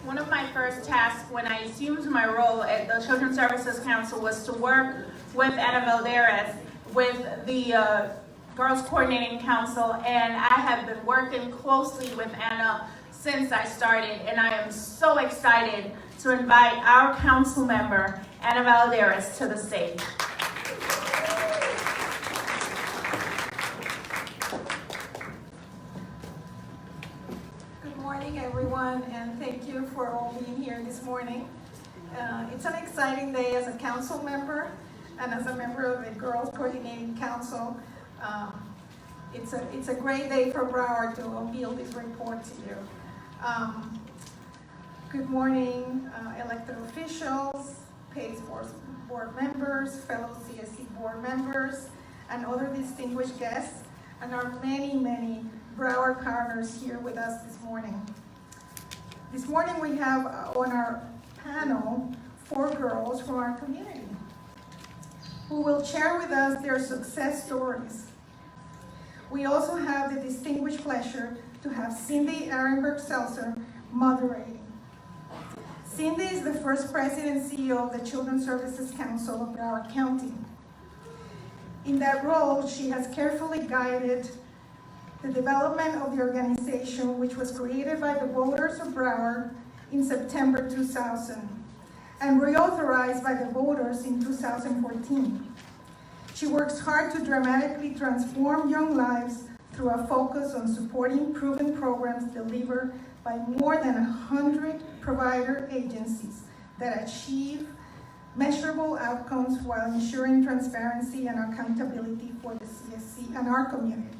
One of my first tasks when I assumed my role at the Children's Services Council was to work with Anna Valderas with the Girls Coordinating Council, and I have been working closely with Anna since I started, and I am so excited to invite our council member, Anna Valderas, to the stage. Good morning, everyone, and thank you for all being here this morning. It's an exciting day as a council member and as a member of the Girls Coordinating Council. It's a great day for Broward to unveil this report to you. Good morning, elected officials, PACE board members, fellow CSC board members, and other distinguished guests, and our many, many Broward partners here with us this morning. This morning we have on our panel 4 girls from our community who will share with us their success stories. We also have the distinguished pleasure to have Cindy Ehrenberg-Seltzer moderating. Cindy is the first president and CEO of the Children's Services Council of Broward County. In that role, she has carefully guided the development of the organization, which was created by the voters of Broward in September 2000 and reauthorized by the voters in 2014. She works hard to dramatically transform young lives through a focus on supporting proven programs delivered by more than 100 provider agencies that achieve measurable outcomes while ensuring transparency and accountability for the CSC and our community.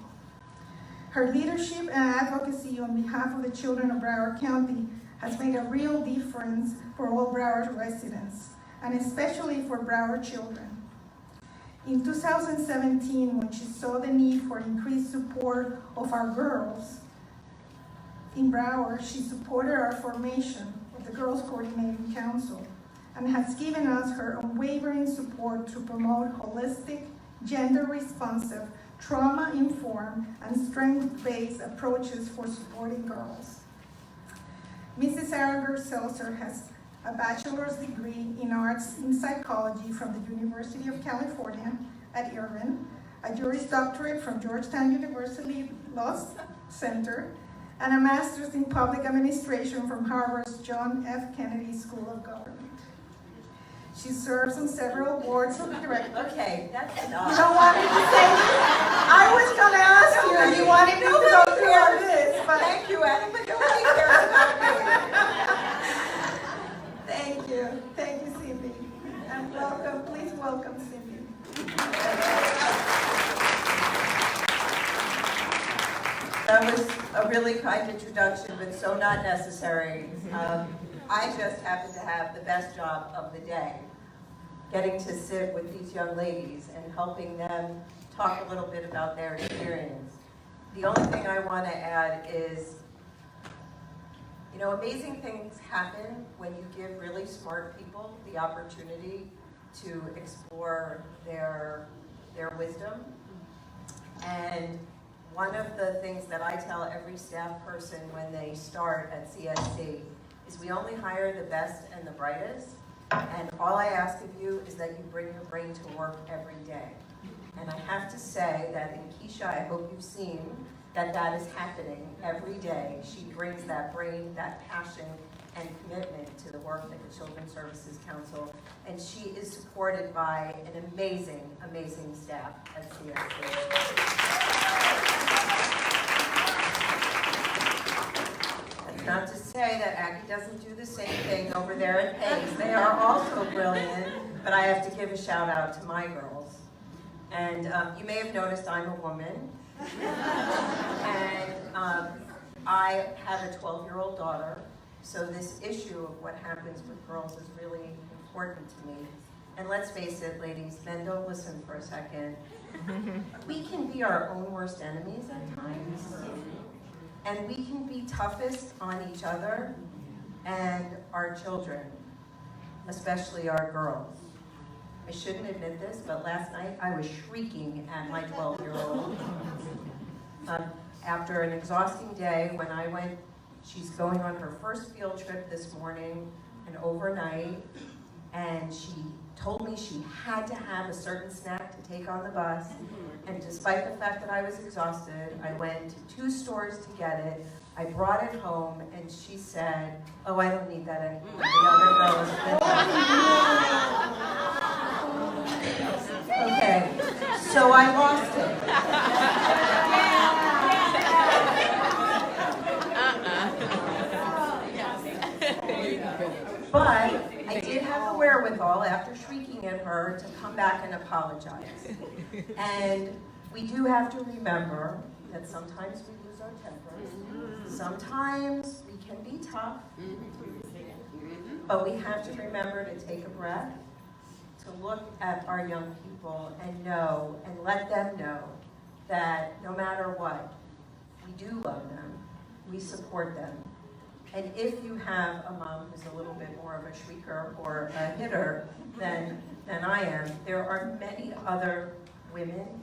Her leadership and advocacy on behalf of the children of Broward County has made a real difference for all Broward residents, and especially for Broward children. In 2017, when she saw the need for increased support of our girls in Broward, she supported our formation of the Girls Coordinating Council and has given us her unwavering support to promote holistic, gender-responsive, trauma-informed, and strength-based approaches for supporting girls. Mrs. Ehrenberg-Seltzer has a bachelor's degree in arts in psychology from the University of California at Irvine, a Juris Doctorate from Georgetown University Law Center, and a master's in public administration from Harvard's John F. Kennedy School of Government. She serves on several boards of directors. Okay, that's enough. You don't want me to say I was going to ask you if you wanted me to go through all this, but Thank you, Annie, but nobody cares about me. Thank you, Cindy, and welcome. Please welcome Cindy. That was a really kind introduction, but so not necessary. I just happen to have the best job of the day, getting to sit with these young ladies and helping them talk a little bit about their experience. The only thing I want to add is, you know, amazing things happen when you give really smart people the opportunity to explore their wisdom. And one of the things that I tell every staff person when they start at CSC is we only hire the best and the brightest, and all I ask of you is that you bring your brain to work every day. And I have to say that in Keisha, I hope you've seen that that is happening every day. She brings that brain, that passion, and commitment to the work at the Children's Services Council, and she is supported by an amazing, amazing staff at CSC. That's not to say that Aggie doesn't do the same thing over there at PACE. They are also brilliant, but I have to give a shout out to my girls. And you may have noticed I'm a woman. And I have a 12-year-old daughter, so this issue of what happens with girls is really important to me. And let's face it, ladies, men don't listen for a second. We can be our own worst enemies at times, and we can be toughest on each other and our children, especially our girls. I shouldn't admit this, but last night I was shrieking at my 12-year-old. After an exhausting day when I went She's going on her first field trip this morning and overnight, and she told me she had to have a certain snack to take on the bus. And despite the fact that I was exhausted, I went to 2 stores to get it. I brought it home, and she said, "Oh, I don't need that anymore." The other girl was okay, so I lost it. But I did have the wherewithal, after shrieking at her, to come back and apologize. And we do have to remember that sometimes we lose our tempers. Sometimes we can be tough. But we have to remember to take a breath, to look at our young people and know, and let them know that no matter what, we do love them, we support them. And if you have a mom who's a little bit more of a shrieker or a hitter than I am, there are many other women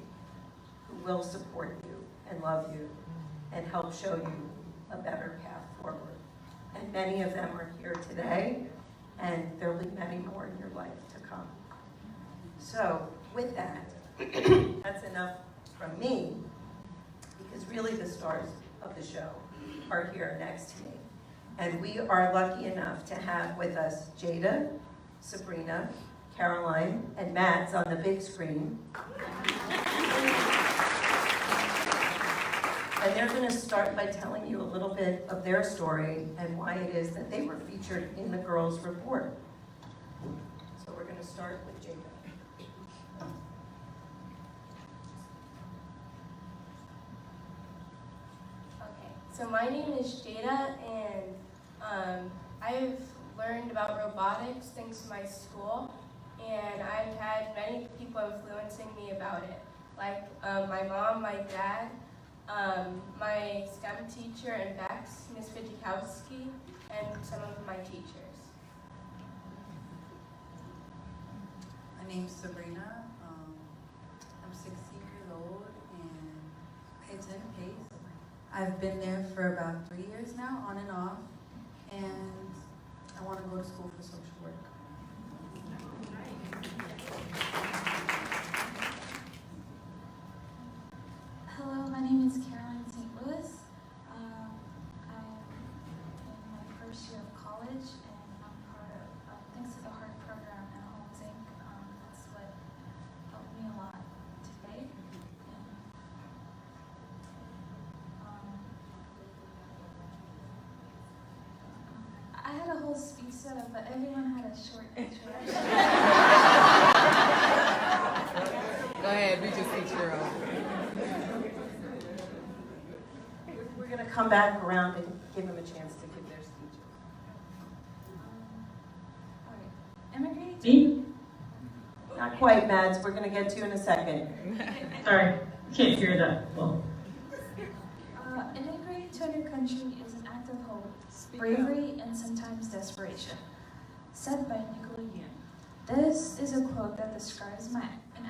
who will support you and love you and help show you a better path forward. And many of them are here today, and there will be many more in your life to come. So with that, that's enough from me, because really the stars of the show are here next to me. And we are lucky enough to have with us Jada, Sabrina, Caroline, and Matt's on the big screen. And they're going to start by telling you a little bit of their story and why it is that they were featured in the Girls Report. So we're going to start with Jada. Okay, so my name is Jada, and I've learned about robotics thanks to my school, and I've had many people influencing me about it, like my mom, my dad, my STEM teacher in Bex, Ms. Fidzikowski, and some of my teachers. My name's Sabrina. I'm 16 years old and I attend PACE. I've been there for about 3 years now, on and off, and I want to go to school for social work. Hello, my name is Caroline St. Louis. I'm in my first year of college, and I'm part of, thanks to the HEART program and Homes Inc., that's what helped me a lot today. I had a whole speech set up, but everyone had a short introduction. Go ahead, we just each your own. We're going to come back around and give them a chance to give their speeches. All right. Immigrating Not quite, Mads. We're going to get to you in a second. Sorry, can't hear that well. Immigrating to a new country is an act of hope, bravery, and sometimes desperation. Said by Nicola Yoon. This is a quote that describes an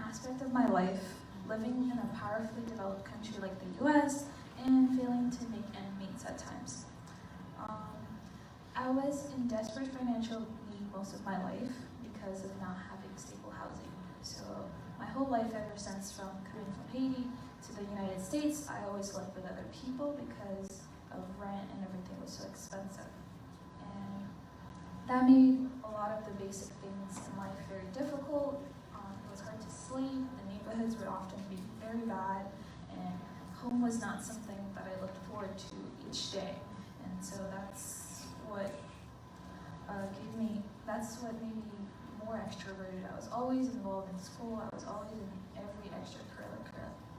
aspect of my life, living in a powerfully developed country like the US and failing to make ends meet at times. I was in desperate financial need most of my life because of not having stable housing. So my whole life ever since, from coming from Haiti to the United States, I always lived with other people because of rent and everything was so expensive. And that made a lot of the basic things in life very difficult. It was hard to sleep, the neighborhoods would often be very bad, and home was not something that I looked forward to each day. And so that's what made me more extroverted. I was always involved in school, I was always in every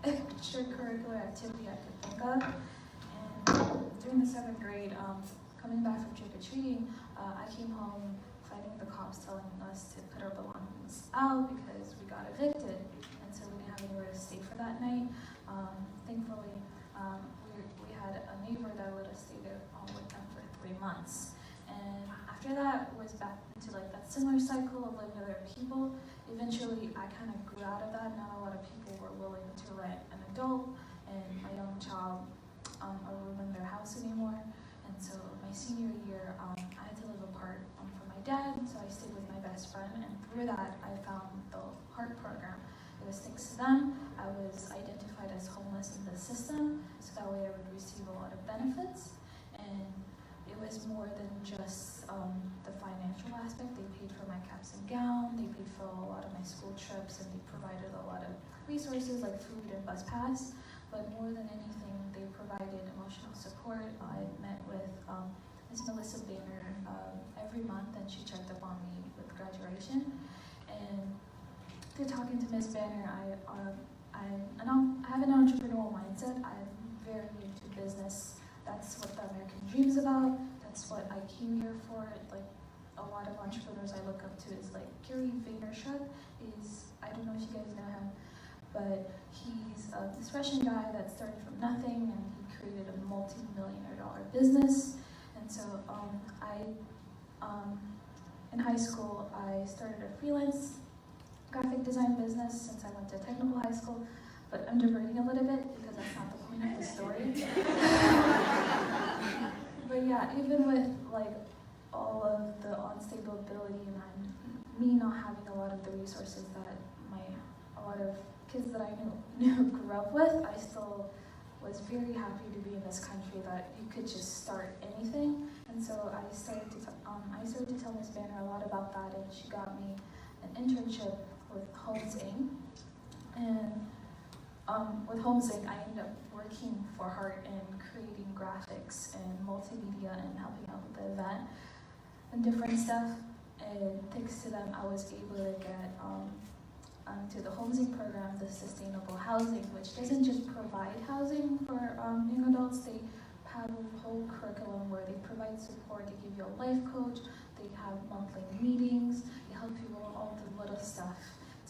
extracurricular activity I could think of. And during the 7th grade, coming back from trick-or-treating, I came home fighting the cops telling us to put our belongings out because we got evicted, and so we didn't have anywhere to stay for that night. Thankfully, we had a neighbor that let us stay there with them for 3 months. And after that, was back into like that similar cycle of living with other people. Eventually, I kind of grew out of that. Not a lot of people were willing to rent an adult and a young child a room in their house anymore. And so my senior year, I had to live apart from my dad, so I stayed with my best friend, and through that, I found the HEART program. It was thanks to them, I was identified as homeless in the system, so that way I would receive a lot of benefits. And it was more than just the financial aspect. They paid for my caps and gown, they paid for a lot of my school trips, and they provided a lot of resources like food and bus pass. But more than anything, they provided emotional support. I met with Ms. Melissa Banner every month, and she checked up on me with graduation. And through talking to Ms. Banner, I have an entrepreneurial mindset. I'm very new to business. That's what the American Dream is about. That's what I came here for. Like a lot of entrepreneurs I look up to is like Gary Vaynerchuk is, I don't know if you guys know him, but he's this Russian guy that started from nothing, and he created a multi-million-dollar business. And so in high school, I started a freelance graphic design business since I went to technical high school, but I'm diverting a little bit because that's not the point of the story. But yeah, even with like all of the instability and me not having a lot of the resources that a lot of kids that I knew grew up with, I still was very happy to be in this country that you could just start anything. And so I started to tell Ms. Banner a lot about that, and she got me an internship with Homes Inc. And with Homes Inc., I ended up working for HEART and creating graphics and multimedia and helping out with the event and different stuff. And thanks to them, I was able to get to the Homes Inc. program, the sustainable housing, which doesn't just provide housing for young adults. They have a whole curriculum where they provide support. They give you a life coach. They have monthly meetings. They help you with all the little stuff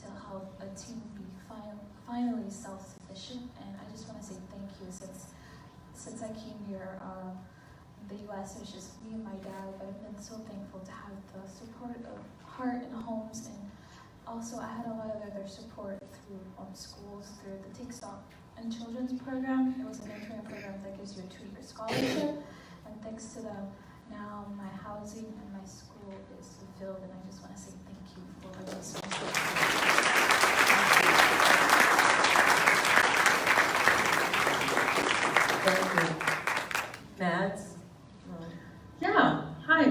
to help a team be finally self-sufficient. And I just want to say thank you. Since I came here, the U.S., it was just me and my dad, but I've been so thankful to have the support of HEART and Homes. And also, I had a lot of other support through schools, through the Take Stock and Children's program. It was an intern program that gives you a 2-year scholarship. And thanks to them, now my housing and my school is fulfilled. And I just want to say thank you for the resources. Thank you. Mads? Yeah, hi.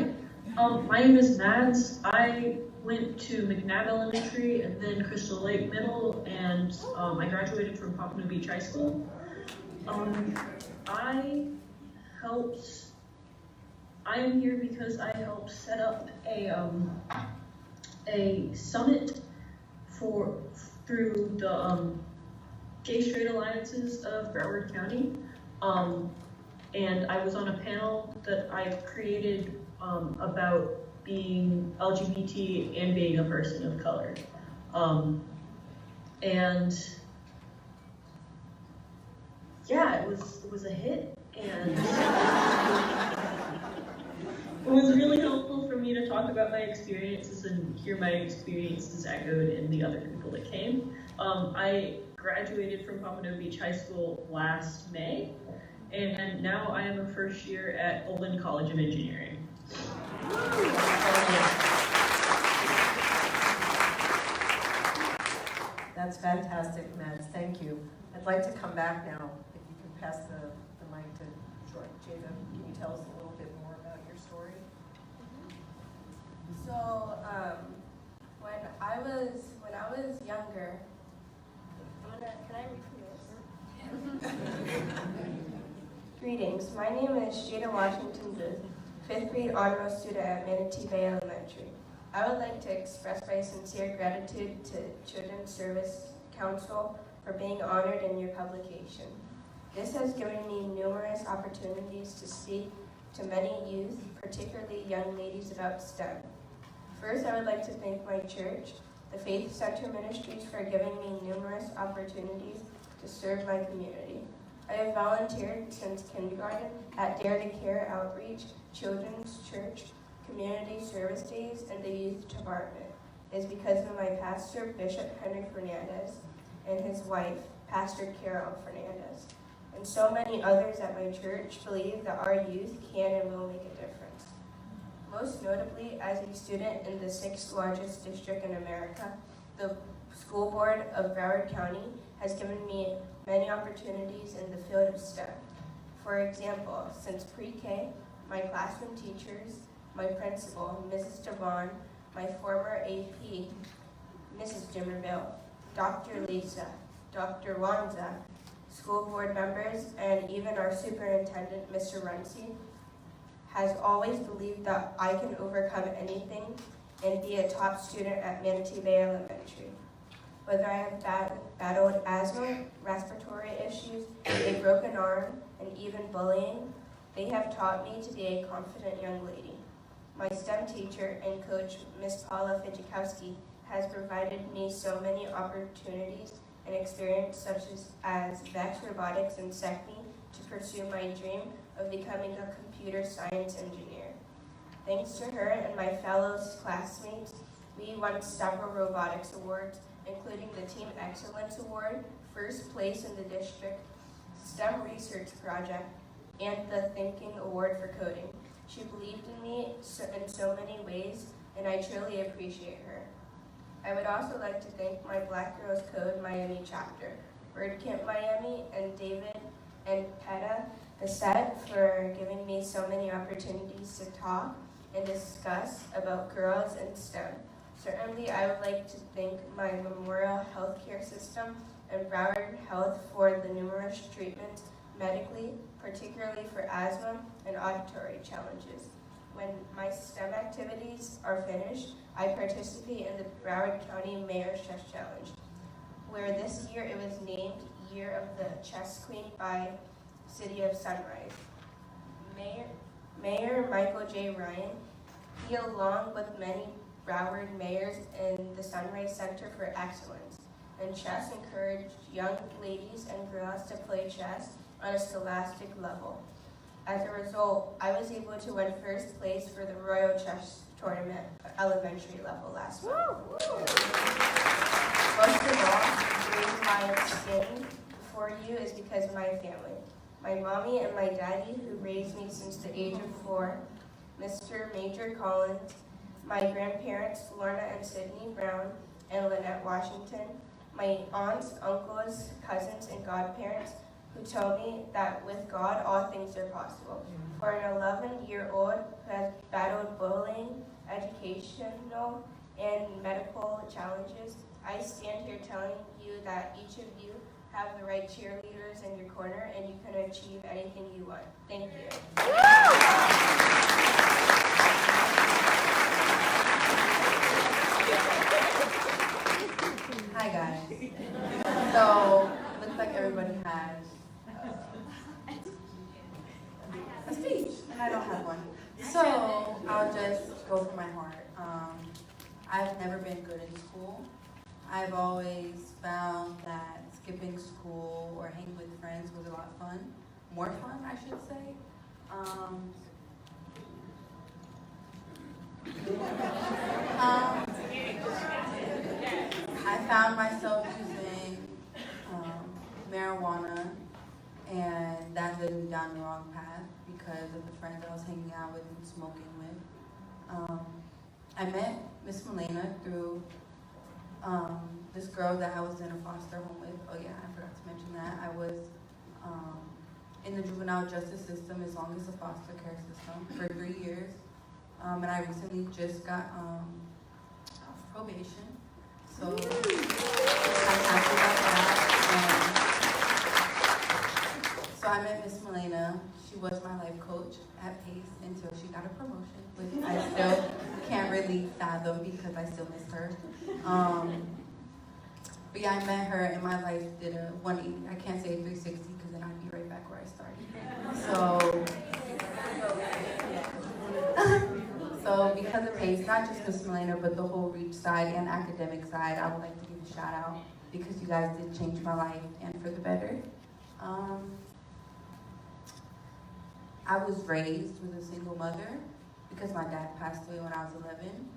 My name is Mads. I went to McNabb Elementary and then Crystal Lake Middle, and I graduated from Pompano Beach High School. I am here because I helped set up a summit through the Gay Straight Alliances of Broward County. And I was on a panel that I created about being LGBT and being a person of color. And yeah, it was a hit, and it was really helpful for me to talk about my experiences and hear my experiences echoed in the other people that came. I graduated from Pompano Beach High School last May, and now I am a first year at Olin College of Engineering. That's fantastic, Mads. Thank you. I'd like to come back now, if you can pass the mic to Jada. Can you tell us a little bit more about your story? So, when I was younger, can I read from this? Greetings. My name is Jada Washington Booth, 5th grade honor roll student at Manatee Bay Elementary. I would like to express my sincere gratitude to Children's Service Council for being honored in your publication. This has given me numerous opportunities to speak to many youth, particularly young ladies, about STEM. First, I would like to thank my church, the Faith Center Ministries, for giving me numerous opportunities to serve my community. I have volunteered since kindergarten at Dare to Care Outreach, Children's Church, Community Service Days, and the Youth Department. It is because of my pastor, Bishop Henry Fernandez, and his wife, Pastor Carol Fernandez. and so many others at my church believe that our youth can and will make a difference. Most notably, as a student in the 6th largest district in America, the school board of Broward County has given me many opportunities in the field of STEM. For example, since pre-K, my classroom teachers, my principal, Mrs. Devon, my former AP, Mrs. Jimmerville, Dr. Lisa, Dr. Wanza, school board members, and even our superintendent, Mr. Runcie, has always believed that I can overcome anything and be a top student at Manatee Bay Elementary. Whether I have battled asthma, respiratory issues, a broken arm, and even bullying, they have taught me to be a confident young lady. My STEM teacher and coach, Ms. Paula Fidzikowski, has provided me so many opportunities and experience such as VEX Robotics and SECME to pursue my dream of becoming a computer science engineer. Thanks to her and my fellow classmates, we won several robotics awards, including the Team Excellence Award, first place in the district, STEM Research Project, and the Thinking Award for Coding. She believed in me in so many ways, and I truly appreciate her. I would also like to thank my Black Girls Code Miami chapter, WordCamp Miami, and David and Peta Bassett for giving me so many opportunities to talk and discuss about girls in STEM. Certainly, I would like to thank my Memorial Healthcare System and Broward Health for the numerous treatments medically, particularly for asthma and auditory challenges. When my STEM activities are finished, I participate in the Broward County Mayor's Chess Challenge, where this year it was named Year of the Chess Queen by City of Sunrise. Mayor Michael J. Ryan, he along with many Broward mayors in the Sunrise Center for Excellence in Chess encouraged young ladies and girls to play chess on a scholastic level. As a result, I was able to win first place for the Royal Chess Tournament elementary level last month. Most of all, the reason why I'm standing before you is because of my family. My mommy and my daddy, who raised me since the age of 4, Mr. Major Collins, my grandparents, Lorna and Sydney Brown, and Lynette Washington, my aunts, uncles, cousins, and godparents, who told me that with God, all things are possible. For an 11-year-old who has battled bullying, educational, and medical challenges, I stand here telling you that each of you have the right cheerleaders in your corner and you can achieve anything you want. Thank you. Hi guys. So, looks like everybody has a speech, and I don't have one. So, I'll just go for my heart. I've never been good in school. I've always found that skipping school or hanging with friends was a lot of fun. More fun, I should say. I found myself using marijuana, and that led me down the wrong path because of the friends I was hanging out with and smoking with. I met Miss Milena through this girl that I was in a foster home with. Oh yeah, I forgot to mention that. I was in the Juvenile Justice System as long as the foster care system for 3 years. And I recently just got off probation. So I'm happy about that. So I met Miss Milena. She was my life coach at Pace until she got a promotion, which I still can't really fathom because I still miss her. But yeah, I met her and my life did a 180. I can't say 360 because then I'd be right back where I started. So because of Pace, not just Miss Milena, but the whole reach side and academic side, I would like to give a shout out because you guys did change my life and for the better. I was raised with a single mother because my dad passed away when I was 11.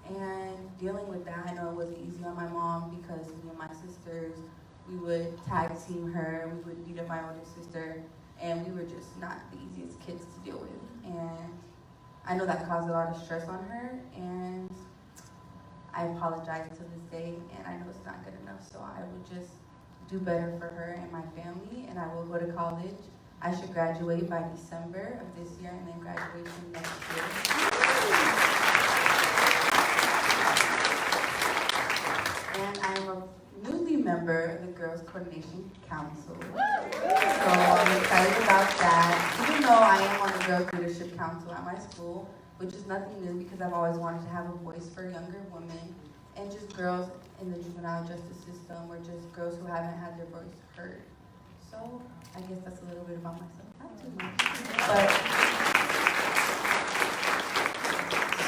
And dealing with that, I know it wasn't easy on my mom because me and my sisters we would tag team her, we would beat up my older sister, and we were just not the easiest kids to deal with. And I know that caused a lot of stress on her, and I apologize to this day, and I know it's not good enough, so I would just do better for her and my family, and I will go to college. I should graduate by December of this year, and then graduation next year. And I'm a newly member of the Girls Coordination Council. So I'm excited about that. Even though I am on the Girls Leadership Council at my school, which is nothing new because I've always wanted to have a voice for younger women and just girls in the juvenile justice system, or just girls who haven't had their voice heard. So I guess that's a little bit about myself. Not too much. But,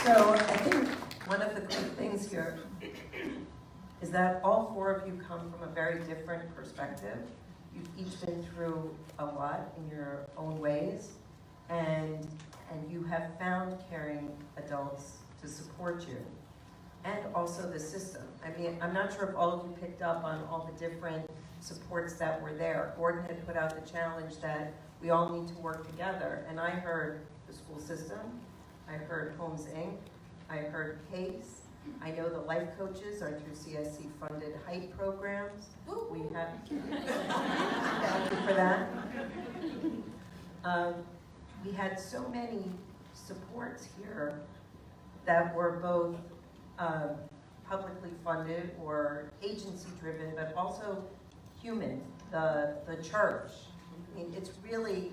so I think one of the good things here is that all four of you come from a very different perspective. You've each been through a lot in your own ways, and you have found caring adults to support you, and also the system. I mean, I'm not sure if all of you picked up on all the different supports that were there. Gordon had put out the challenge that we all need to work together, and I heard the school system, I heard Homes Inc., I heard PACE, I know the life coaches are through CSC funded HITE programs. We have, thank you for that. We had so many supports here that were both publicly funded or agency driven, but also human, the church. I mean, it's really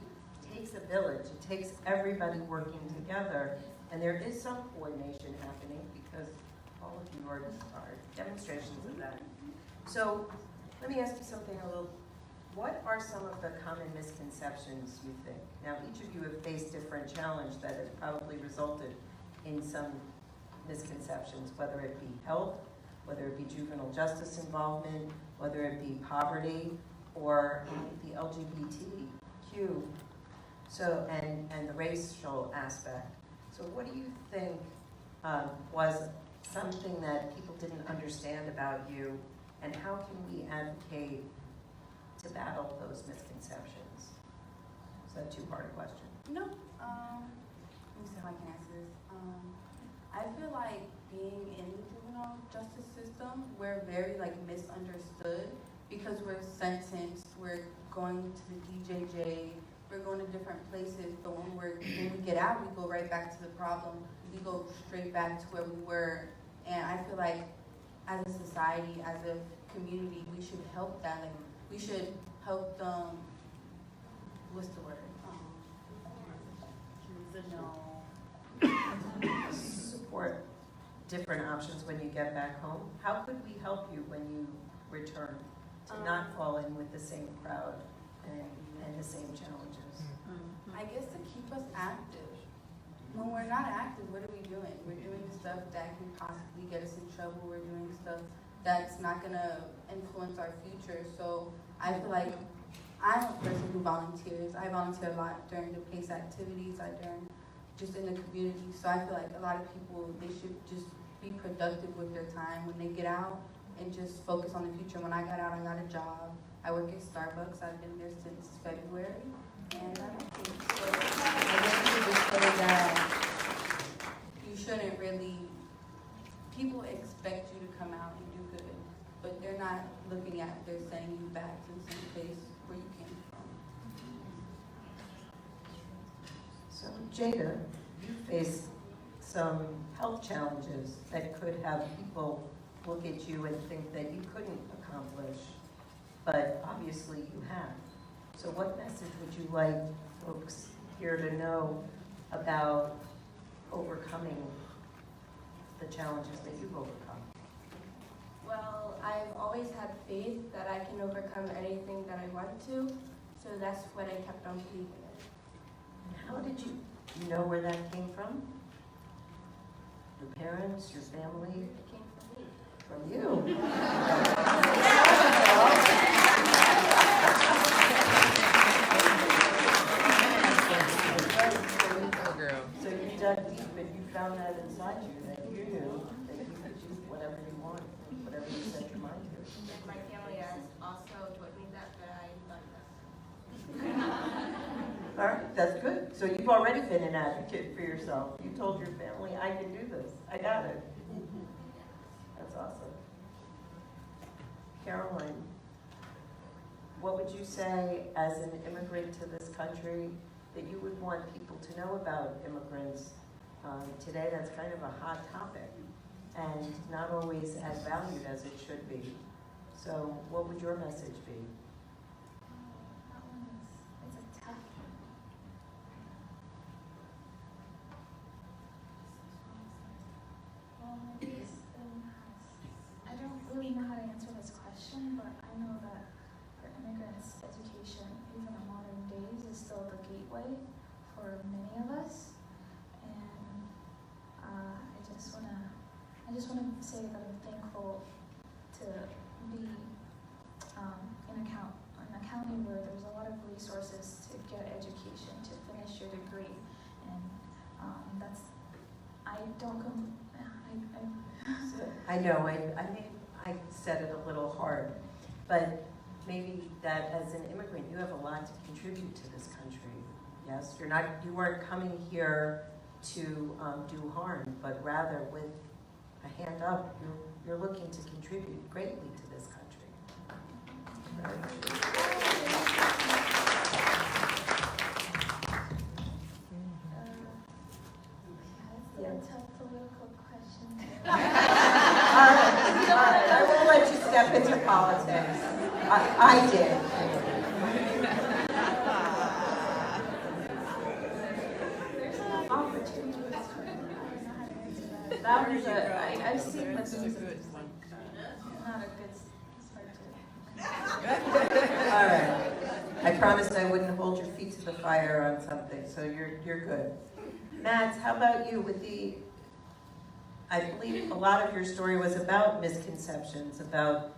takes a village. It takes everybody working together, and there is some coordination happening because all of you are demonstrations of that. So let me ask you something a little. What are some of the common misconceptions you think? Now, each of you have faced different challenge that has probably resulted in some misconceptions, whether it be health, whether it be juvenile justice involvement, whether it be poverty, or the LGBTQ, so and the racial aspect. So what do you think was something that people didn't understand about you, and how can we advocate to battle those misconceptions? Is that a two-part question? No. Let me see how I can answer this. I feel like being in the juvenile justice system, we're very misunderstood because we're sentenced, we're going to the DJJ, we're going to different places, but when we get out, we go right back to the problem. We go straight back to where we were. And I feel like as a society, as a community, we should help that. We should help them, what's the word? Support different options when you get back home. How could we help you when you return to not fall in with the same crowd and the same challenges? I guess to keep us active. When we're not active, what are we doing? We're doing stuff that can possibly get us in trouble. We're doing stuff that's not going to influence our future. So I feel like I'm a person who volunteers. I volunteer a lot during the PACE activities. I during just in the community. So I feel like a lot of people, they should just be productive with their time when they get out and just focus on the future. When I got out, I got a job. I work at Starbucks. I've been there since February. And I don't think so. I guess you just say that you shouldn't really, people expect you to come out and do good, but they're not looking at, they're sending you back to the same place where you came from. So Jada, you face some health challenges that could have people look at you and think that you couldn't accomplish, but obviously you have. So what message would you like folks here to know about overcoming the challenges that you've overcome? Well, I've always had faith that I can overcome anything that I want to, so that's what I kept on believing in. How did you know where that came from? Your parents, your family? It came from me. From you? So you dug deep and you found that inside you, that you knew that you could do whatever you want, whatever you set your mind to. My family has also told me that, but I thought that. All right, that's good. So you've already been an advocate for yourself. You told your family, I can do this. I got it. That's awesome. Caroline, what would you say as an immigrant to this country that you would want people to know about immigrants? Today, that's kind of a hot topic and not always as valued as it should be. So what would your message be? That one it's a tough one. Well, maybe I don't really know how to answer this question, but I know that for immigrants, education, even in modern days, is still the gateway for many of us. And I just wanna say that I'm thankful to be in a county where there's a lot of resources to get education, to finish your degree, and I know, I said it a little hard, but maybe that as an immigrant, you have a lot to contribute to this country. Yes, you weren't coming here to do harm, but rather with a hand up, you're looking to contribute greatly to this country. That's a tough political question. All right, I won't let you step into politics. I did. There's a lot of opportunities for I don't know how to answer that. That was I've seen That's this. a good one. Not a good start to it. All right. I promised I wouldn't hold your feet to the fire on something, so you're good. Mads, how about you with I believe a lot of your story was about misconceptions about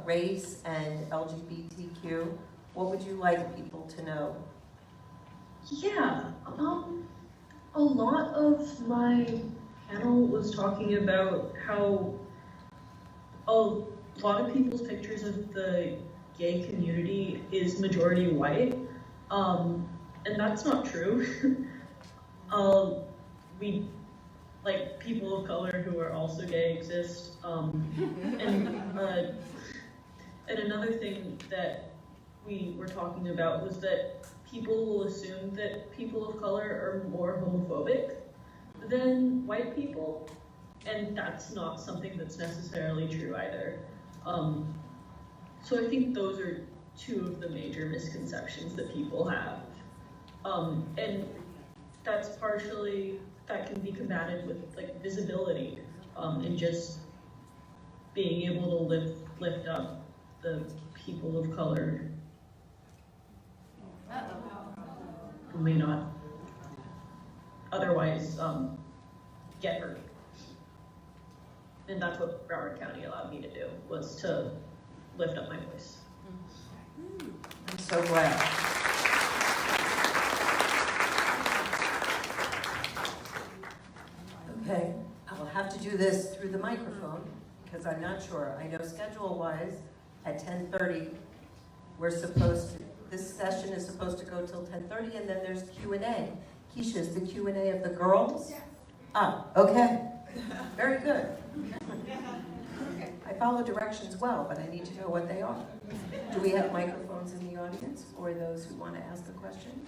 race and LGBTQ. What would you like people to know? Yeah, a lot of my panel was talking about how a lot of people's pictures of the gay community is majority white, and that's not true. We, like, people of color who are also gay exist, and another thing that we were talking about was that people will assume that people of color are more homophobic than white people, and that's not something that's necessarily true either. So I think those are two of the major misconceptions that people have. And that's that can be combated with like visibility, and just being able to lift up the people of color who may not otherwise get hurt. And that's what Broward County allowed me to do, was to lift up my voice. I'm so glad. Okay, I'll have to do this through the microphone because I'm not sure. I know schedule-wise at 10:30, this session is supposed to go till 10:30, and then there's Q&A. Keisha, is the Q&A of the girls? Yes. Ah, okay. Very good. I follow directions well, but I need to know what they are. Do we have microphones in the audience for those who want to ask a question?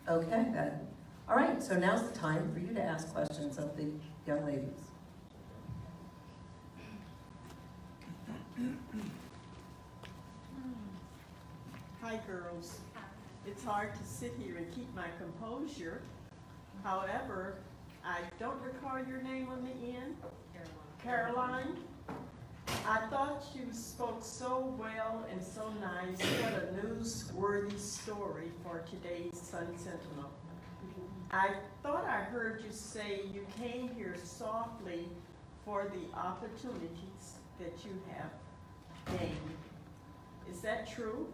Okay, then. All right, so now's the time for you to ask questions of the young ladies. Hi, girls. It's hard to sit here and keep my composure. However, I don't recall your name on the end. Caroline. I thought you spoke so well and so nice. What a newsworthy story for today's Sun Sentinel. I thought I heard you say you came here softly for the opportunities that you have gained. Is that true?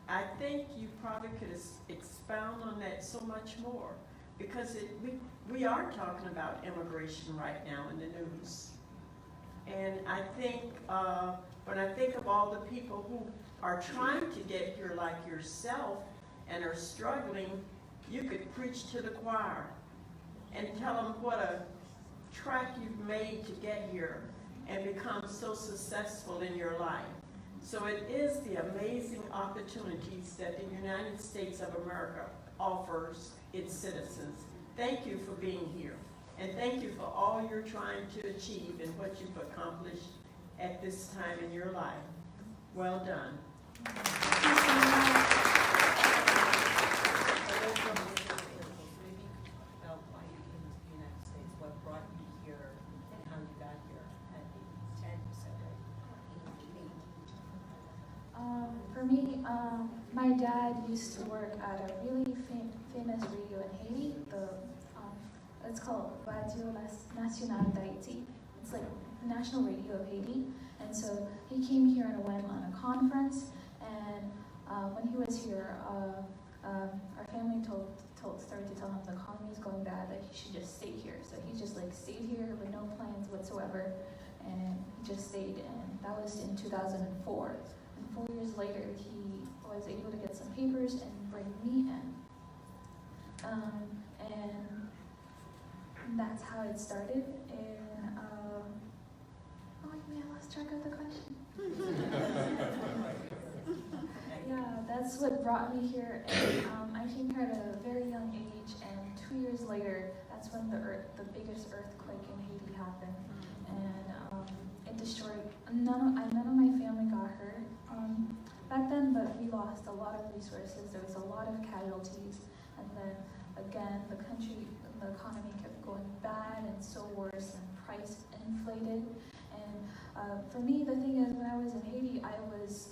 I think you probably could expound on that so much more. because we are talking about immigration right now in the news. And I think, when I think of all the people who are trying to get here like yourself and are struggling, you could preach to the choir and tell them what a track you've made to get here and become so successful in your life. So it is the amazing opportunities that the United States of America offers its citizens. Thank you for being here. And thank you for all you're trying to achieve and what you've accomplished at this time in your life. Well done. For me, my dad used to work at a really famous radio in Haiti. It's called Radio Nationale d'Haïti. It's like the national radio of Haiti. And so he came here and went on a conference. And when he was here, our family started to tell him the economy is going bad, that he should just stay here. So he just like stayed here with no plans whatsoever, and he just stayed. And that was in 2004. And 4 years later, he was able to get some papers and bring me in. And that's how it started. And oh, I lost track of the question. Yeah, that's what brought me here. And I came here at a very young age, and 2 years later, that's when the biggest earthquake in Haiti happened, and it destroyed. None of my family got hurt back then, but we lost a lot of resources. There was a lot of casualties, and then again, the economy kept going bad and so worse, and price inflated. And for me, the thing is, when I was in Haiti, I was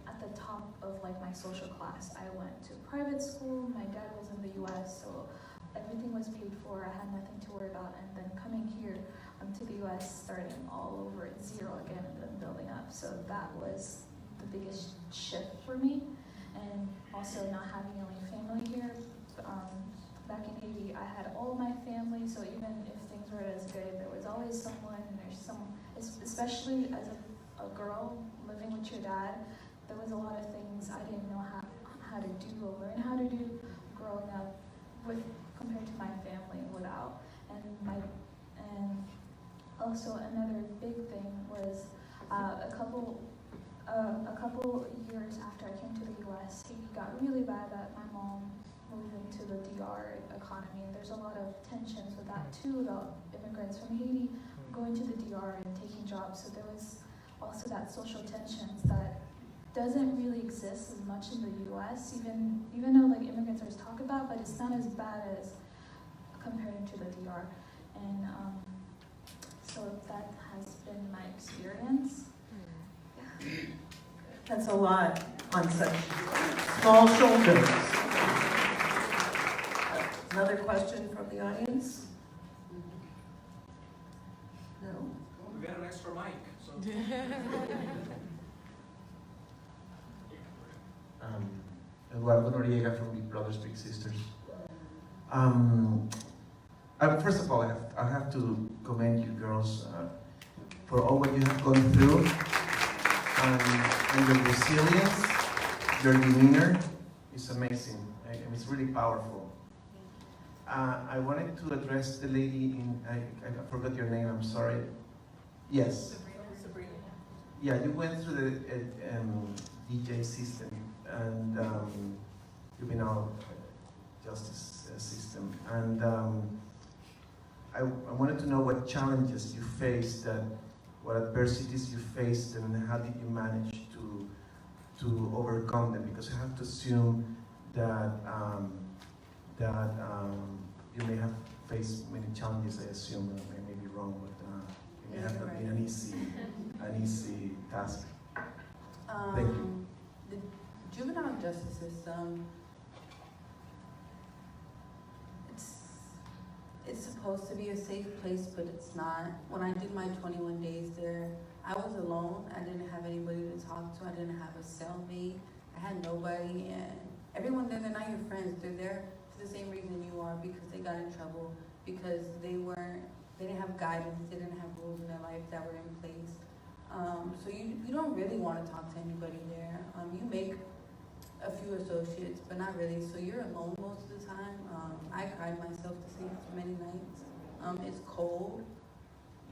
at the top of like my social class. I went to private school. My dad was in the U.S., so everything was paid for. I had nothing to worry about. And then coming here to the U.S., starting all over at zero again, and then building up. So that was the biggest shift for me. And also not having any family here. Back in Haiti, I had all my family, so even if things weren't as good, there was always someone, especially as a girl living with your dad, there was a lot of things I didn't know how to do or learn how to do growing up compared to my family without. And also another big thing was a couple years after I came to the U.S., Haiti got really bad that my mom moved into the DR economy, and there's a lot of tensions with that too, about immigrants from Haiti going to the DR and taking jobs. So there was also that social tensions that doesn't really exist as much in the U.S., even though like immigrants are talked about, but it's not as bad as comparing to the DR. And so that has been my experience. Yeah. That's a lot on such small shoulders. Another question from the audience? No? We got an extra mic, so. Eduardo Noriega from Big Brothers Big Sisters. First of all, I have to commend you girls for all what you have gone through, and your resilience, your demeanor is amazing. It's really powerful. I wanted to address the lady I forgot your name, I'm sorry. Yes. Sabrina. Yeah, you went through the DJ system and Juvenile Justice system. And I wanted to know what challenges you faced, what adversities you faced, and how did you manage to overcome them? Because I have to assume that you may have faced many challenges. I assume, I may be wrong, but it may have not been an easy task. Thank you. The juvenile justice system, it's supposed to be a safe place, but it's not. When I did my 21 days there, I was alone. I didn't have anybody to talk to. I didn't have a cellmate. I had nobody, and everyone there, they're not your friends. They're there for the same are because they got in trouble, because they didn't have guidance, they didn't have rules in their life that were in place. So you don't really want to talk to anybody there. You make a few associates, but not really. So you're alone most of the time. I cried myself to sleep many nights. It's cold.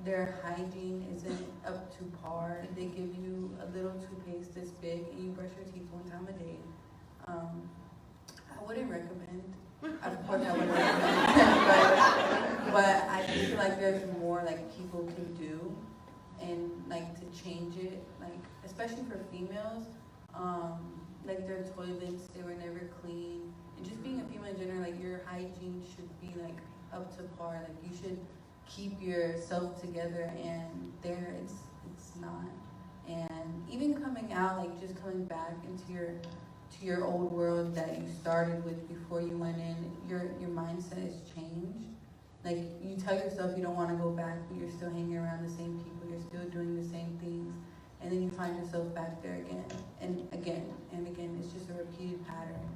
Their hygiene isn't up to par. They give you a little toothpaste this big, and you brush your teeth one time a day. I wouldn't recommend. Of course, I wouldn't recommend, but I feel like there's more like people can do, and like to change it, like especially for females. Like their toilets, they were never clean, and just being a female in general, like your hygiene should be like up to par. Like you should keep yourself together, and there it's not. And even coming out, like just coming back into your old world that you started with before you went in, your mindset has changed. Like you tell yourself you don't want to go back, but you're still hanging around the same people, you're still doing the same things, and then you find yourself back there again and again and again. It's just a repeated pattern,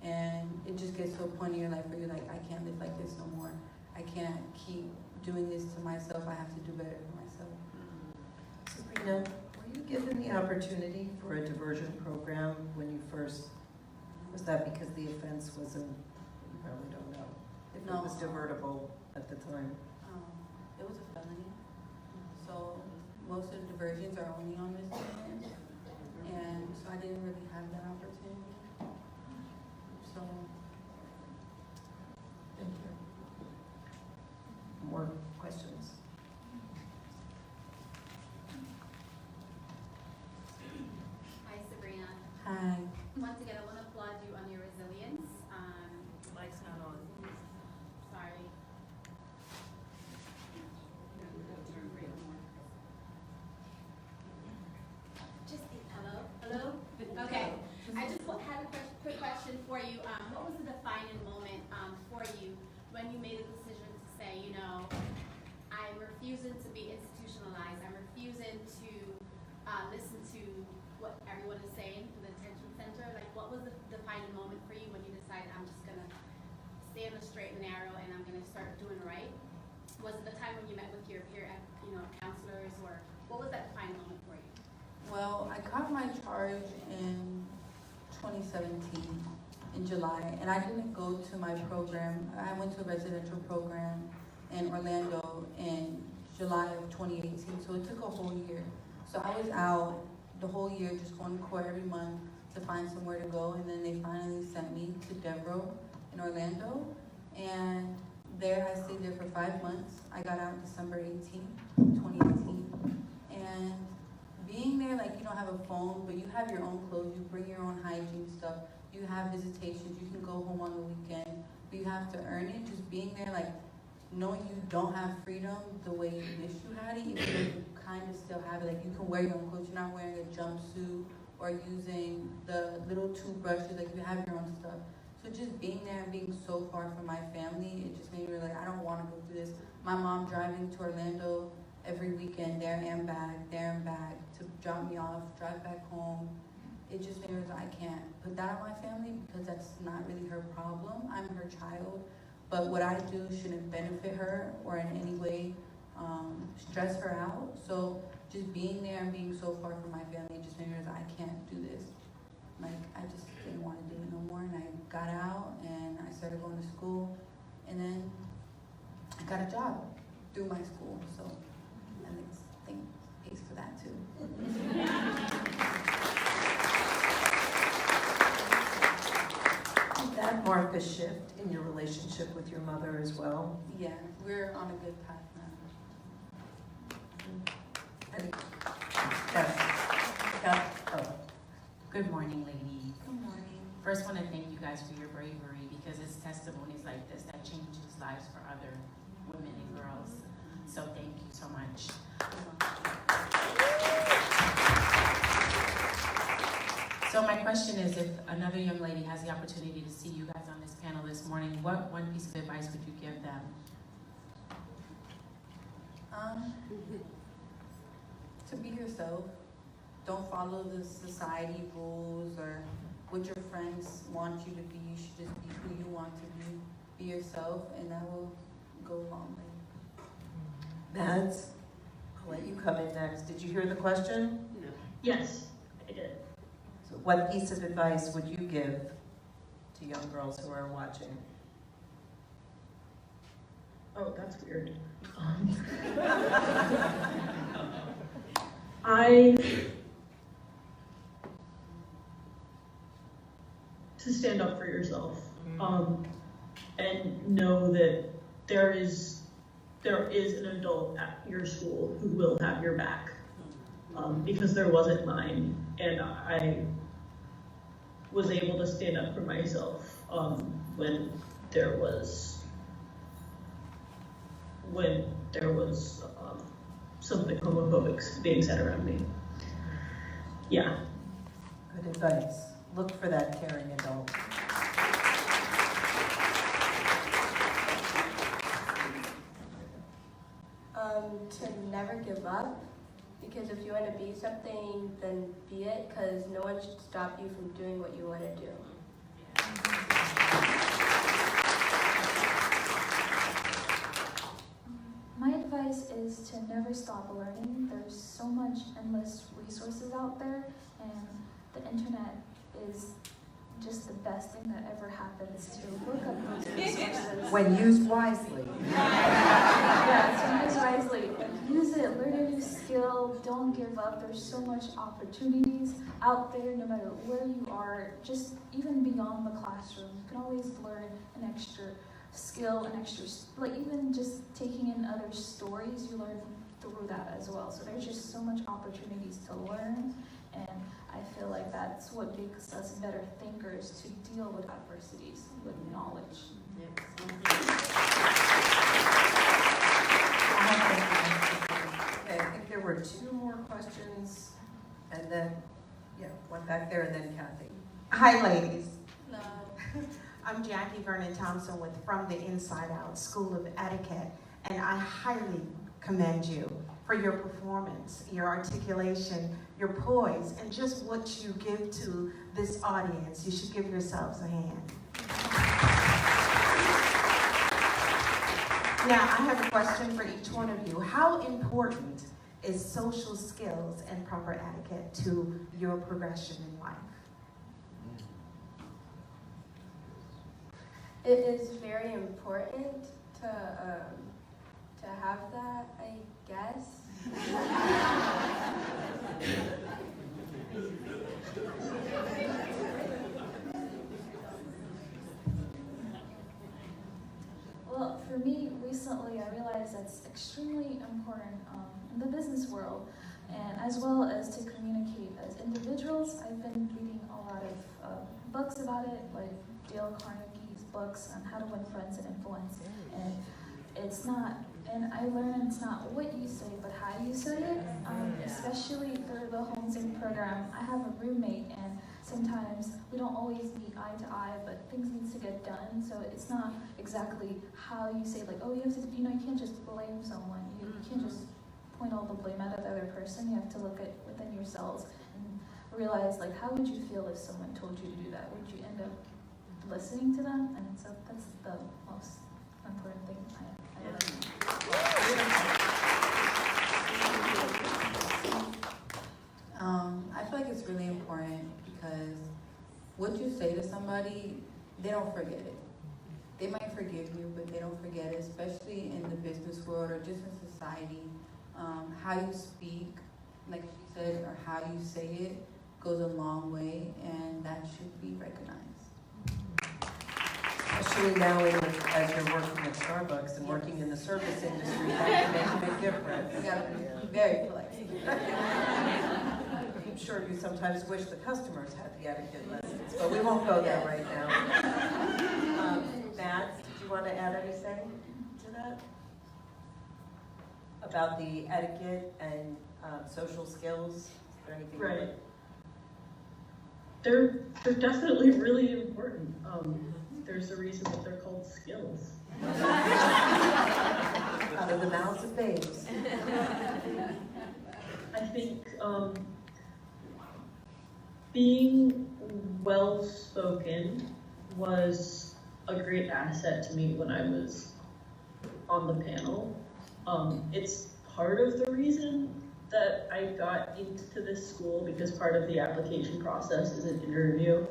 and it just gets to a point in your life where you're like, I can't live like this no more. I can't keep doing this to myself. I have to do better for myself. Sabrina, were you given the opportunity for a diversion program when you first, was that because the offense wasn't, you probably don't know, if No. it was divertible at the time? It was a felony, so most of the diversions are only on misdemeanors, and so I didn't really have that opportunity. So Thank you. More questions? Hi, Sabrina. hi. Once again, I want to applaud you on your resilience. Mike's not on. Sorry. Just hello, hello. Okay. I just had a quick question for you. What was the defining moment for you when you made a decision to say, you know, I'm refusing to be institutionalized. I'm refusing to listen to what everyone is saying in the detention center. Like, what was the defining moment for you when you decided I'm just gonna stay on the straight and narrow and I'm gonna start doing right? Was it the time when you met with your peer, counselors, or what was that defining moment for you? Well, I got my charge in 2017 in July, and I didn't go to my program. I went to a residential program in Orlando in July of 2018, so it took a whole year. So I was out the whole year just going to court every month to find somewhere to go, and then they finally sent me to Devereaux in Orlando, and there I stayed there for 5 months. I got out December 18th, 2018, and being there, like, you don't have a phone, but you have your own clothes, you bring your own hygiene stuff, you have visitations, you can go home on the weekend, but you have to earn it. Just being there, like, knowing you don't have freedom the way you wish you had it, even though you kind of still have it. Like, you can wear your own clothes, you're not wearing a jumpsuit or using the little toothbrushes, like, you have your own stuff. So just being there and being so far from my family, it just made me like, I don't want to go through this. My mom driving to Orlando every weekend, there and back, to drop me off, drive back home. It just made me like, I can't put that on my family because that's not really her problem. I'm her child. But what I do shouldn't benefit her or in any way stress her out. So just being there and being so far from my family, it just made me realize I can't do this. Like, I just didn't want to do it no more. And I got out and I started going to school. And then I got a job through my school. So I think pays for that too. Did that mark a shift in your relationship with your mother as well? Yeah, we're on a good path now. Yes. Oh. Good morning, ladies. Good morning. First, want to thank you guys for your bravery, because it's testimonies like this that changes lives for other women and girls. So thank you so much. So my question is, if another young lady has the opportunity to see you guys on this panel this morning, what one piece of advice would you give them? To be yourself. Don't follow the society rules or what your friends want you to be. You should just be who you want to be. be yourself, and that will go a long way. Mads, I'll let you come in next. Did you hear the question? No. Yes, I did. So what piece of advice would you give to young girls who are watching? Oh, that's weird. To stand up for yourself, and know that there is an adult at your school who will have your back, because there wasn't mine, and I was able to stand up for myself when there was something homophobic being said around me. Yeah. Good advice. Look for that caring adult. To never give up, because if you want to be something, then be it, because no one should stop you from doing what you want to do. My advice is to never stop learning. There's so much endless resources out there, and the internet is just the best thing that ever happens to look up those resources. When used wisely. Yeah, so use wisely. Use it, learn a new skill, don't give up. There's so much opportunities out there no matter where you are, just even beyond the classroom. You can always learn an extra skill, like even just taking in other stories, you learn through that as well. So there's just so much opportunities to learn, and I feel like that's what makes us better thinkers, to deal with adversities with knowledge. Okay, I think there were 2 more questions, and then, one back there, and then Kathy. Hi, ladies. Hello. I'm Jackie Vernon Thompson with From the Inside Out School of Etiquette, and I highly commend you for your performance, your articulation, your poise, and just what you give to this audience. You should give yourselves a hand. Now, I have a question for each one of you. How important is social skills and proper etiquette to your progression in life? It is very important to have that, I guess. Well, for me, recently I realized that's extremely important in the business world, and as well as to communicate as individuals. I've been reading a lot of books about it, like Dale Carnegie's books on how to win friends and influence, and I learned it's not what you say, but how you say it, especially through the Homesing program. I have a roommate, and sometimes we don't always meet eye to eye, but things need to get done, so it's not exactly how you say, like, oh, you have to, you can't just blame someone. You can't just point all the blame at the other person. You have to look at within yourselves and realize, like, how would you feel if someone told you to do that? Would you end up listening to them? And so that's the most important thing I learned. I feel like it's really important because what you say to somebody, they don't forget it. They might forgive you, but they don't forget it, especially in the business world or just in society. How you speak, like she said, or how you say it goes a long way, and that should be recognized. Especially now as you're working at Starbucks and working in the service industry, that can make a big difference. You gotta be very polite. I'm sure you sometimes wish the customers had the etiquette lessons, but we won't go there right now. Matt, did you want to add anything to that? About the etiquette and social skills? Is there anything? Right. They're definitely really important. There's a reason that they're called skills. Out of the mouths of babes. I think being well-spoken was a great asset to me when I was on the panel. It's part of the reason that I got into this school, because part of the application process is an interview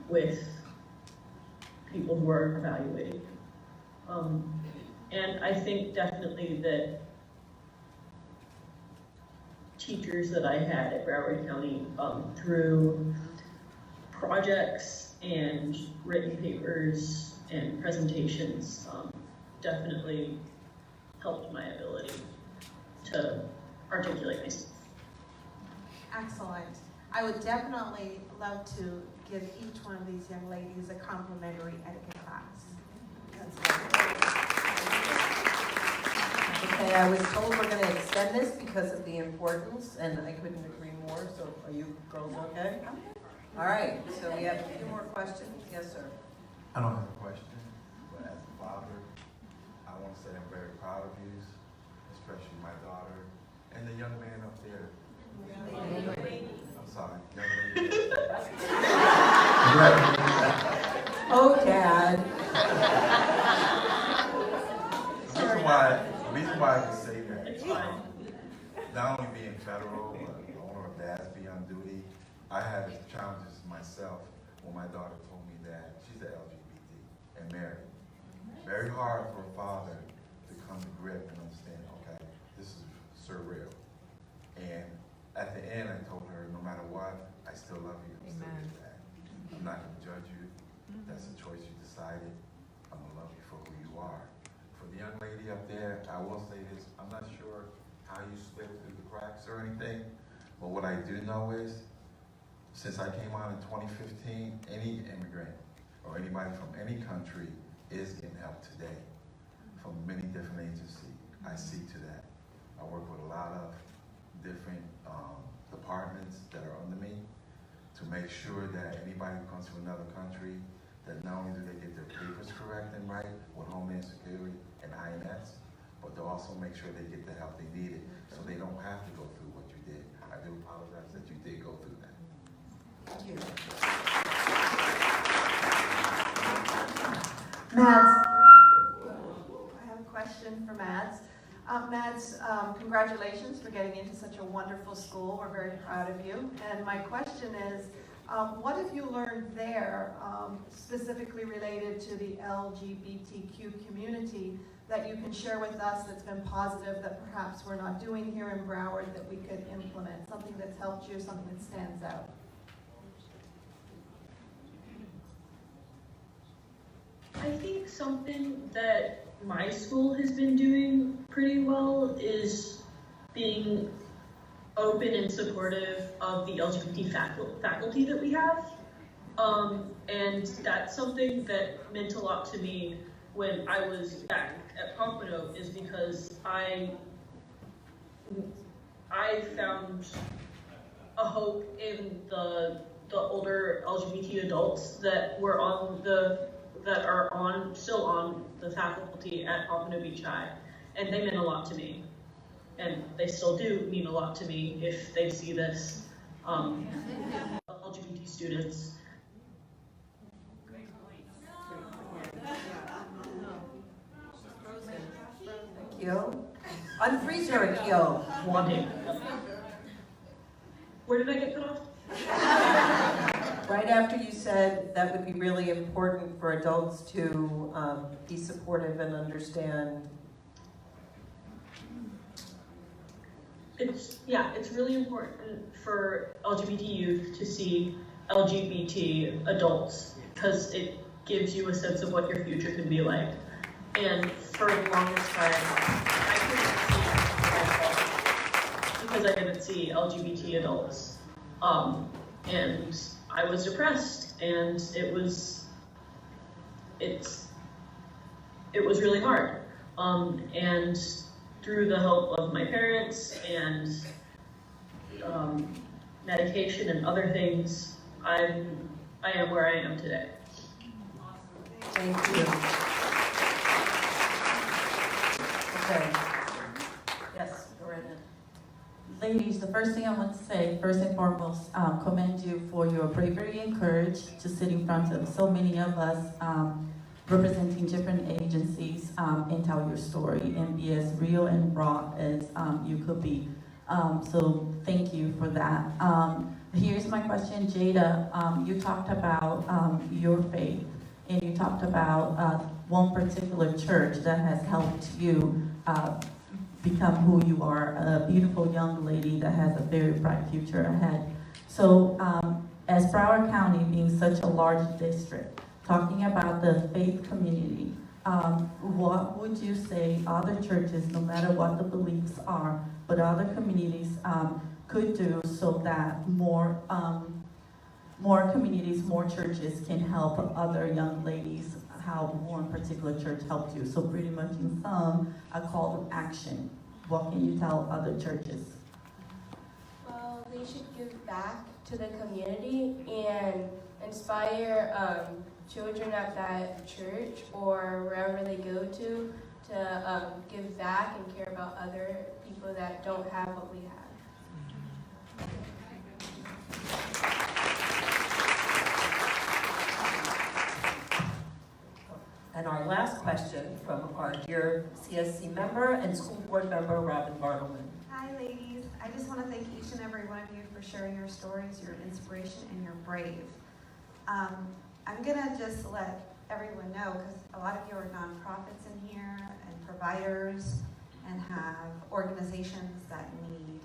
with people who are evaluating. And I think definitely that teachers that I had at Broward County, through projects and written papers and presentations, definitely helped my ability to articulate myself. Excellent. I would definitely love to give each one of these young ladies a complimentary etiquette class. Okay, I was told we're going to extend this because of the importance, and I couldn't agree more. So are you girls okay? All right, so we have a few more questions. Yes, sir. I don't have a question, but as a father, I want to say I'm very proud of you, especially my daughter, and the young man up there. I'm sorry, young lady. Oh, Dad. The reason why I can say that, not only being federal, but owner of dads be on duty, I had challenges myself when my daughter told me that she's an LGBT and married. Very hard for a father to come to grip and understand, okay, this is surreal. And at the end, I told her, no matter what, I still love you. I'm still your dad. I'm not going to judge you. That's a choice you decided. I'm going to love you for who you are. For the young lady up there, I will say this, I'm not sure how you slid through the cracks or anything, but what I do know is, since I came on in 2015, any immigrant or anybody from any country is getting help today from many different agencies. I see to that. I work with a lot of different departments that are under me to make sure that anybody who comes from another country, that not only do they get their papers correct and right with Homeland Security and INS, but they'll also make sure they get the help they needed so they don't have to go through what you did. I do apologize that you did go through that. Thank you. Mads, I have a question for Mads. Mads, congratulations for getting into such a wonderful school. We're very proud of you. And my question is, what have you learned there, specifically related to the LGBTQ community, that you can share with us that's been positive, that perhaps we're not doing here in Broward, that we could implement? Something that's helped you, something that stands out. I think something that my school has been doing pretty well is being open and supportive of the LGBT faculty that we have. And that's something that meant a lot to me when I was back at Pompano, is because I found a hope in the older LGBT adults that were still on the faculty at Pompano Beach High, and they meant a lot to me, and they still do mean a lot to me if they see this. LGBT students. Thank you. Unfreeze her, Akil. Wanting. Where did I get cut off? Right after you said that would be really important for adults to be supportive and understand. It's really important for LGBT youth to see LGBT adults, because it gives you a sense of what your future could be like. And for the longest time, I couldn't see myself because I didn't see LGBT adults. And I was depressed, and it was really hard. And through the help of my parents and medication and other things, I am where I am today. Thank you. Okay. Yes, go right ahead. Ladies, the first thing I want to say, first and foremost, commend you for your bravery and courage to sit in front of so many of us representing different agencies and tell your story and be as real and raw as you could be. So thank you for that. Here's my question, Jada. You talked about your faith, and you talked about one particular church that has helped you become who you are, a beautiful young lady that has a very bright future ahead. So as Broward County being such a large district, talking about the faith community, what would you say other churches, no matter what the beliefs are, but other communities could do so that more communities, more churches can help other young ladies, how one particular church helped you? So pretty much in sum, a call to action. What can you tell other churches? Well, they should give back to the community and inspire children at that church or wherever they go to give back and care about other people that don't have what we have. And our last question from our dear CSC member and school board member, Robin Bartleman. Hi ladies, I just want to thank each and every one of you for sharing your stories, your inspiration, and you're brave. I'm gonna just let everyone know, because a lot of you are nonprofits in here and providers and have organizations that need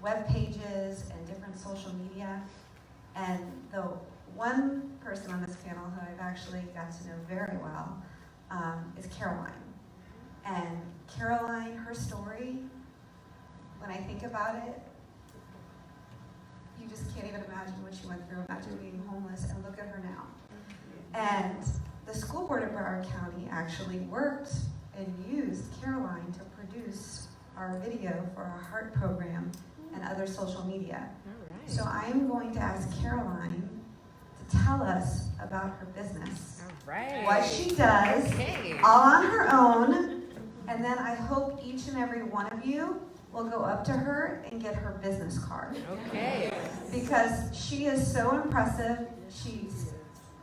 web pages and different social media. And the one person on this panel who I've actually got to know very well is Caroline. And Caroline, her story, when I think about it, you just can't even imagine what she went through. Imagine being homeless, and look at her now. And the school board of Broward County actually worked and used Caroline to produce our video for our heart program and other social media. Right. So I am going to ask Caroline to tell us about her business, what she does, all on her own, and then I hope each and every one of you will go up to her and get her business card. Okay. Because she is so impressive.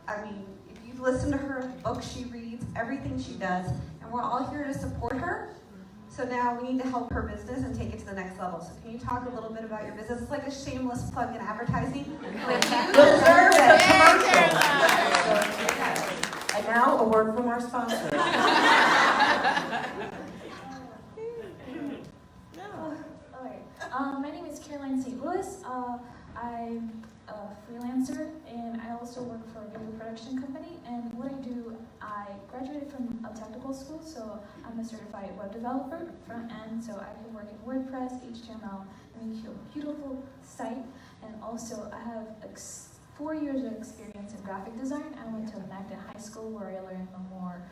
I mean, if you listen to her books she reads, everything she does, and we're all here to support her. So now we need to help her business and take it to the next level. So can you talk a little bit about your business? It's like a shameless plug in advertising. Like you deserve it. And now a word from our sponsor. My name is Caroline St. Louis. I'm a freelancer, and I also work for a video production company. And what I do, I graduated from a technical school, so I'm a certified web developer, front end, so I can work in WordPress, HTML, and make you a beautiful site. And also, I have 4 years of experience in graphic design. I went to Magnet High School where I learned the more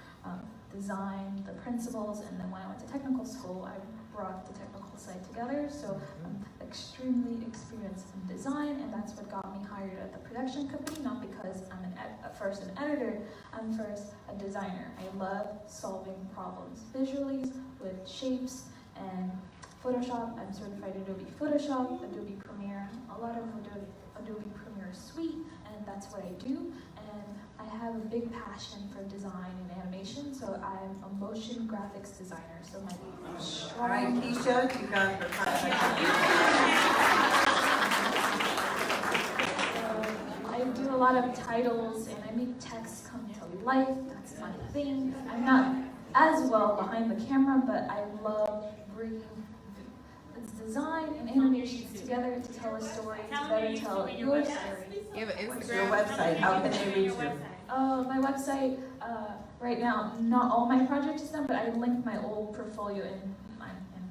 design, the principles, and then when I went to technical school, I brought the technical side together. So I'm extremely experienced in design, and that's what got me hired at the production company, not because I'm first an editor, I'm first a designer. I love solving problems visually with shapes and Photoshop. I'm certified Adobe Photoshop, Adobe Premiere, a lot of Adobe Premiere Suite, and that's what I do. And I have a big passion for design and animation, so I'm a motion graphics designer. So my strong... All right, Keisha, you got her contact. I do a lot of titles, and I make text come to life. That's my thing. I'm not as well behind the camera, but I love bringing design and animations together to tell a story, to better tell your story. What's your website? How can they reach you? My website, right now, not all my projects is done, but I linked my old portfolio in my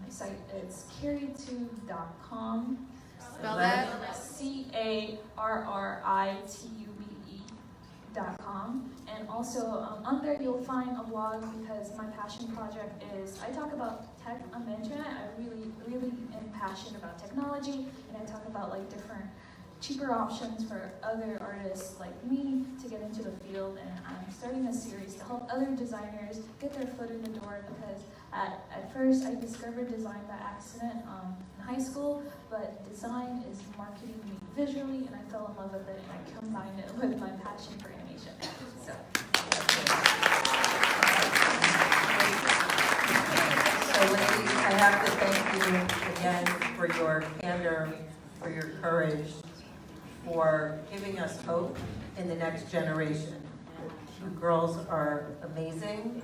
site. It's carrietube.com. Spell that? CARRITUBE.com. And also on there you'll find a blog, because my passion project is, I talk about tech on the internet. I really am passionate about technology, and I talk about like different cheaper options for other artists like me to get into the field. And I'm starting a series to help other designers get their foot in the door, because at first I discovered design by accident in high school, but design is marketing me visually, and I fell in love with it, and I combined it with my passion for animation. So So ladies, I have to thank you again for your candor, for your courage, for giving us hope in the next generation. You girls are amazing.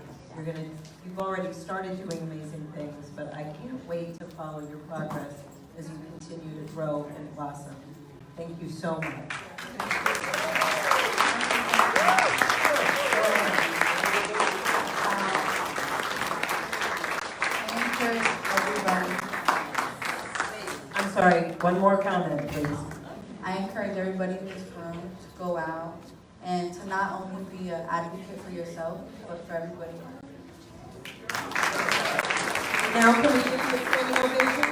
You've already started doing amazing things, but I can't wait to follow your progress as you continue to grow and blossom. Thank you so much. I'm sorry, one more comment, please. I encourage everybody in this room to go out and to not only be an advocate for yourself, but for everybody else. Now, can we give you a standing ovation?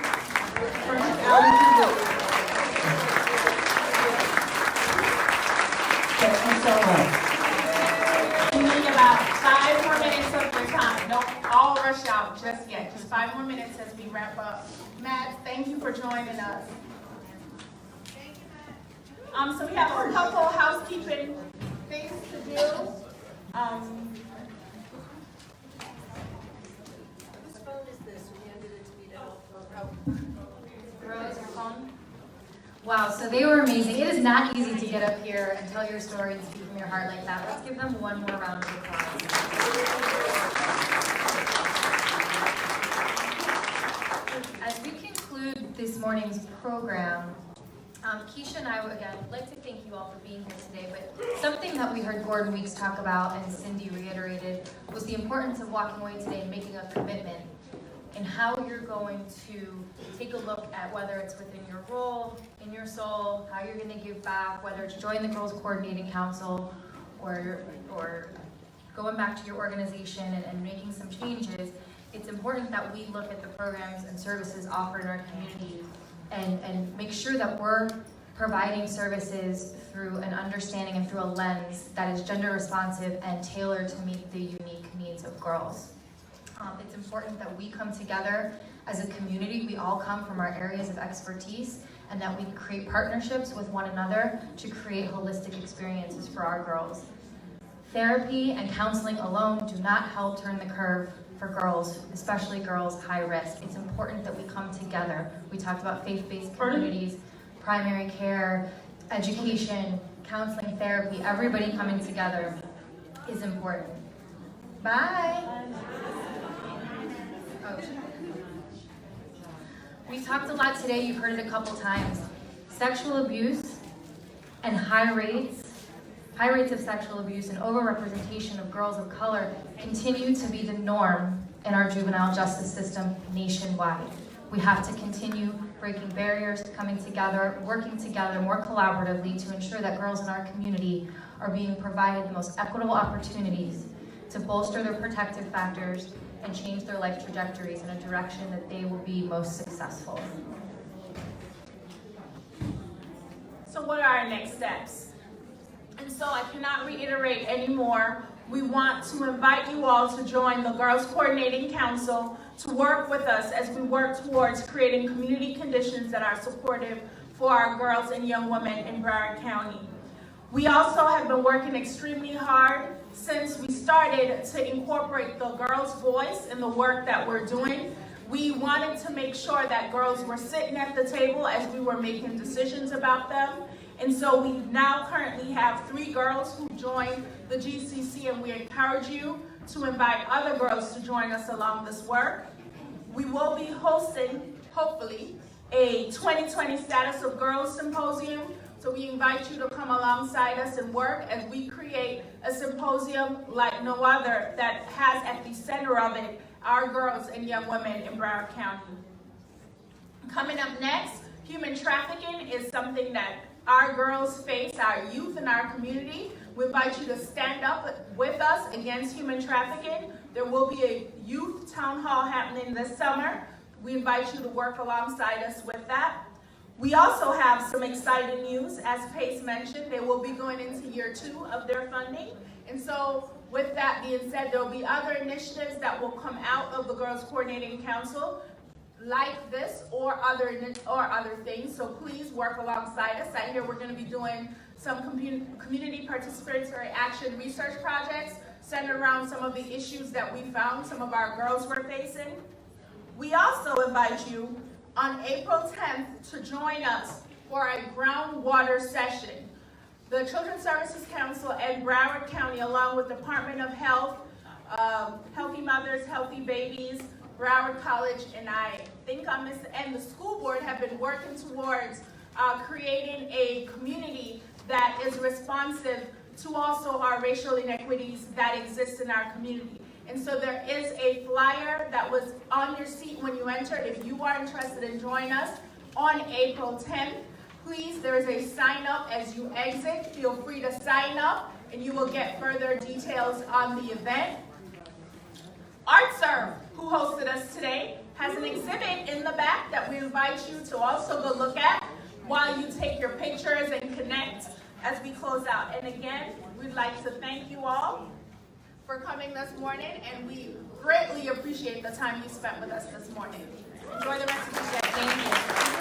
Thank you so much. We need about 5 more minutes of your time. Don't all rush out just yet. Just 5 more minutes as we wrap up. Matt, thank you for joining us. So we have a couple housekeeping things to do. Whose phone is this? You handed it to me to help. Rose, your phone? Wow, so they were amazing. It is not easy to get up here and tell your story and speak from your heart like that. Let's give them one more round of applause. As we conclude this morning's program, Keisha and I would again like to thank you all for being here today, but something that we heard Gordon Weeks talk about and Cindy reiterated was the importance of walking away today and making a commitment and how you're going to take a look at whether it's within your role, in your soul, how you're going to give back, whether it's join the Girls Coordinating Council or going back to your organization and making some changes. It's important that we look at the programs and services offered in our community and make sure that we're providing services through an understanding and through a lens that is gender responsive and tailored to meet the unique needs of girls. It's important that we come together as a community. We all come from our areas of expertise, and that we create partnerships with one another to create holistic experiences for our girls. Therapy and counseling alone do not help turn the curve for girls, especially girls high risk. It's important that we come together. We talked about faith-based communities, primary care, education, counseling, therapy. Everybody coming together is important. Bye. Oh. We talked a lot today, you've heard it a couple times. Sexual abuse and high rates of sexual abuse and overrepresentation of girls of color continue to be the norm in our juvenile justice system nationwide. We have to continue breaking barriers, coming together, working together more collaboratively to ensure that girls in our community are being provided the most equitable opportunities to bolster their protective factors and change their life trajectories in a direction that they will be most successful. So what are our next steps? And so I cannot reiterate anymore. We want to invite you all to join the Girls Coordinating Council to work with us as we work towards creating community conditions that are supportive for our girls and young women in Broward County. We also have been working extremely hard since we started to incorporate the girls' voice in the work that we're doing. We wanted to make sure that girls were sitting at the table as we were making decisions about them. And so we now currently have 3 girls who joined the GCC, and we encourage you to invite other girls to join us along this work. We will be hosting, hopefully, a 2020 Status of Girls Symposium. So we invite you to come alongside us and work as we create a symposium like no other that has at the center of it our girls and young women in Broward County. Coming up next, human trafficking is something that our girls face, our youth in our community. We invite you to stand up with us against human trafficking. There will be a youth town hall happening this summer. We invite you to work alongside us with that. We also have some exciting news. As Pace mentioned, they will be going into year 2 of their funding. And so with that being said, there will be other initiatives that will come out of the Girls Coordinating Council like this or other things. So please work alongside us. I hear we're going to be doing some community participatory action research projects centered around some of the issues that we found some of our girls were facing. We also invite you on April 10th to join us for a groundwater session. The Children's Services Council and Broward County, along with Department of Health, Healthy Mothers, Healthy Babies, Broward College, and the school board have been working towards creating a community that is responsive to also our racial inequities that exist in our community. And so there is a flyer that was on your seat when you entered. If you are interested in joining us on April 10th, please, there is a sign up as you exit. Feel free to sign up and you will get further details on the event. ArtServe, who hosted us today, has an exhibit in the back that we invite you to also go look at while you take your pictures and connect as we close out. And again, we'd like to thank you all for coming this morning, and we greatly appreciate the time you spent with us this morning. Enjoy the rest of the day. Thank you.